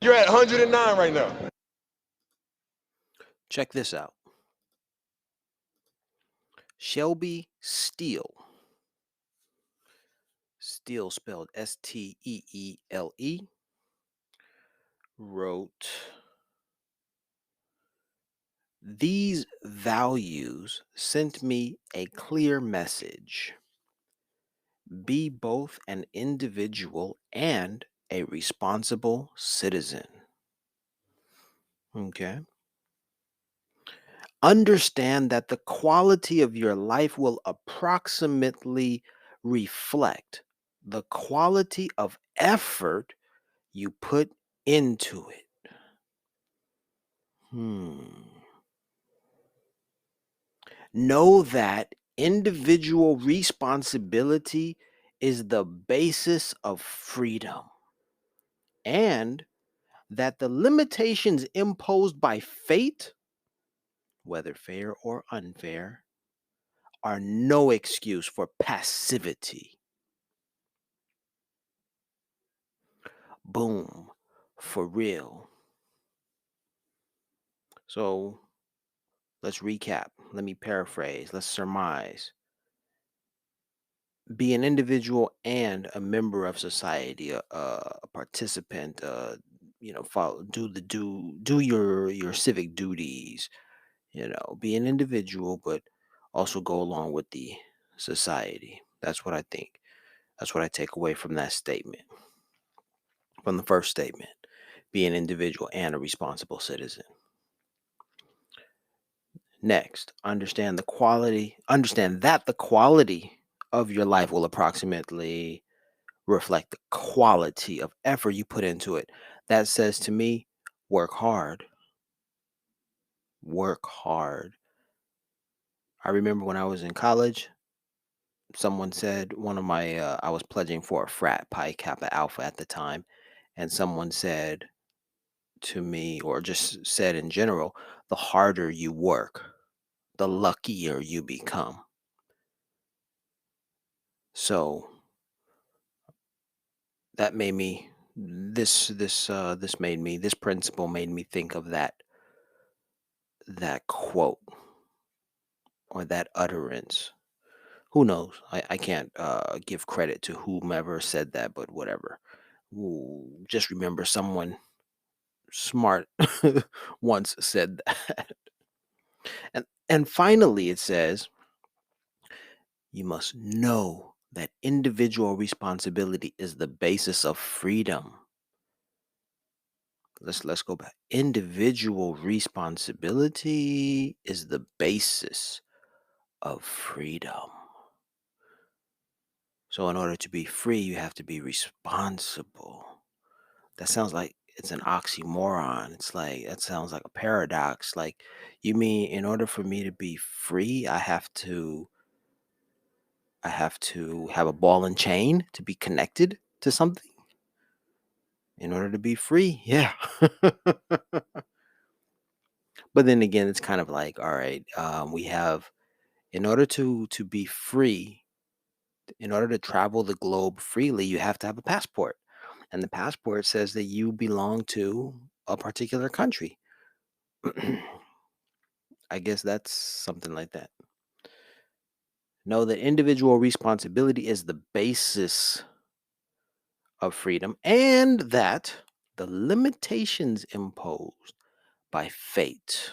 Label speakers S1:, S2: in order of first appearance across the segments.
S1: You're at 109 right now.
S2: Check this out. Shelby Steele. Steele spelled Steele, wrote, "These values sent me a clear message. Be both an individual and a responsible citizen." Okay. Understand that the quality of your life will approximately reflect the quality of effort you put into it. Hmm. Know that individual responsibility is the basis of freedom, and that the limitations imposed by fate, whether fair or unfair, are no excuse for passivity. Boom. For real. So let's recap. Let me paraphrase. Let's surmise. Be an individual and a member of society, a participant. Follow, do your civic duties. Be an individual, but also go along with the society. That's what I think. That's what I take away from that statement. From the first statement, be an individual and a responsible citizen. Next, understand that the quality of your life will approximately reflect the quality of effort you put into it. That says to me, work hard. Work hard. I remember when I was in college, someone said I was pledging for a frat, Pi Kappa Alpha at the time, and someone said to me, or just said in general, the harder you work, the luckier you become. So that made me this principle made me think of that quote or that utterance. Who knows? I can't give credit to whomever said that, but whatever. Ooh, just remember someone smart once said that. And finally it says, you must know that individual responsibility is the basis of freedom. Let's go back. Individual responsibility is the basis of freedom. So in order to be free, you have to be responsible. That sounds like it's an oxymoron. It's like that sounds like a paradox. Like, you mean in order for me to be free, I have to have a ball and chain to be connected to something in order to be free? Yeah. But then again, it's kind of like, all right, we have, in order to be free, in order to travel the globe freely, you have to have a passport. And the passport says that you belong to a particular country. I guess that's something like that. No, the individual responsibility is the basis of freedom, and that the limitations imposed by fate,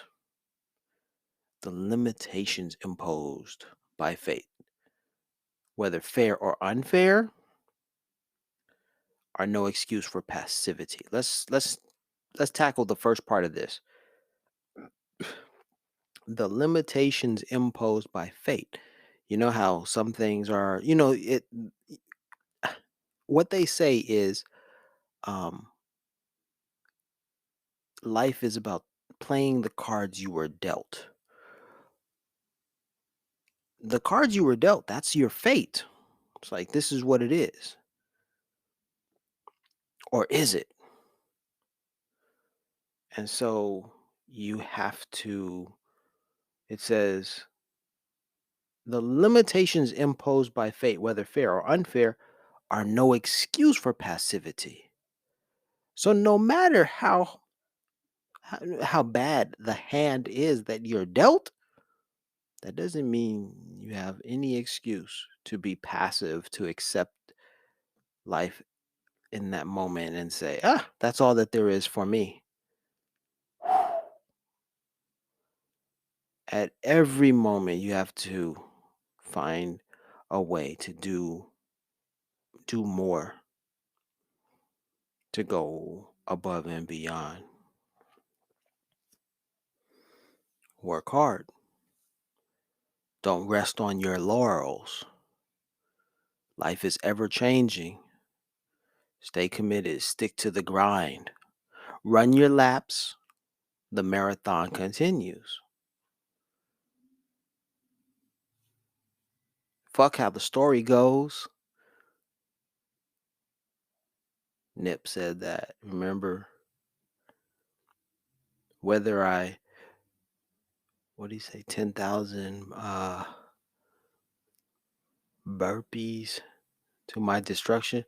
S2: the limitations imposed by fate, whether fair or unfair, are no excuse for passivity. Let's tackle the first part of this. The limitations imposed by fate. You know how some things are, what they say is, um life is about playing the cards you were dealt. The cards you were dealt, that's your fate. It's like, this is what it is. Or is it? And so you have to, it says, the limitations imposed by fate, whether fair or unfair, are no excuse for passivity. So no matter how bad the hand is that you're dealt, that doesn't mean you have any excuse to be passive, to accept life in that moment and say, that's all that there is for me. At every moment, you have to find a way to do more, to go above and beyond. Work hard. Don't rest on your laurels. Life is ever changing. Stay committed. Stick to the grind. Run your laps. The marathon continues. Fuck how the story goes. Nip said that. Remember, whether what do you say, 10,000 burpees to my destruction?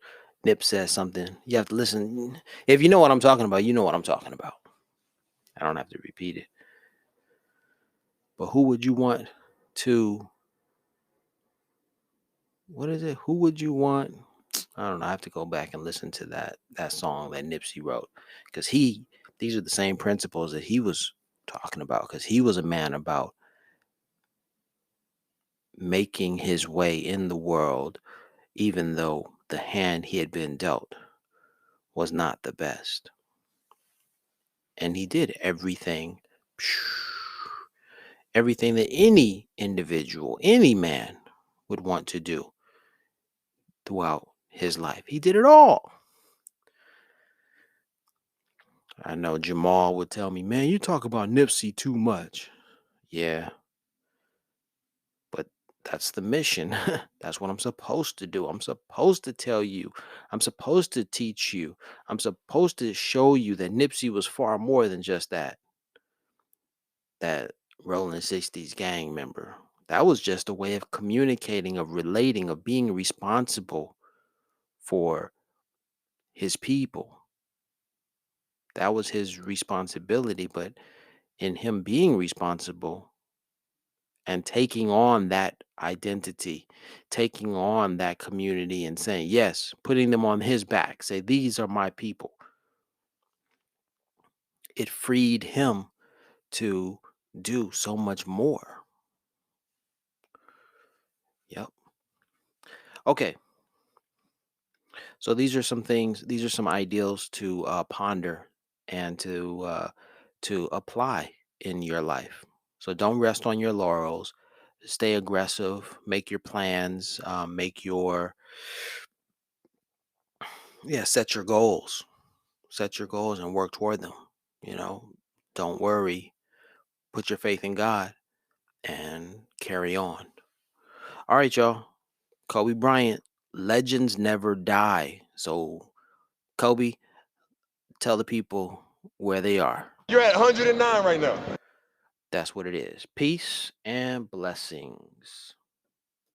S2: Nip says something. You have to listen. If you know what I'm talking about, you know what I'm talking about. I don't have to repeat it. But who would you want to, what is it? Who would you want? I don't know. I have to go back and listen to that song that Nipsey wrote, because these are the same principles that he was talking about, because he was a man about making his way in the world, even though the hand he had been dealt was not the best. And he did everything that any individual, any man would want to do throughout his life. He did it all. I know Jamal would tell me, man, you talk about Nipsey too much. Yeah, but that's the mission. That's what I'm supposed to do. I'm supposed to tell you. I'm supposed to teach you. I'm supposed to show you that Nipsey was far more than just that Rolling 60s gang member. That was just a way of communicating, of relating, of being responsible for his people. That was his responsibility. But in him being responsible and taking on that identity, taking on that community and saying, yes, putting them on his back, say, these are my people, it freed him to do so much more. Yep. Okay. So these are some things, these are some ideals to ponder and to apply in your life. So don't rest on your laurels. Stay aggressive. Make your plans. Make your set your goals. Set your goals and work toward them. You know, don't worry. Put your faith in God and carry on. All right, y'all. Kobe Bryant. Legends never die. So Kobe, tell the people where they are.
S1: You're at 109 right now.
S2: That's what it is. Peace and blessings.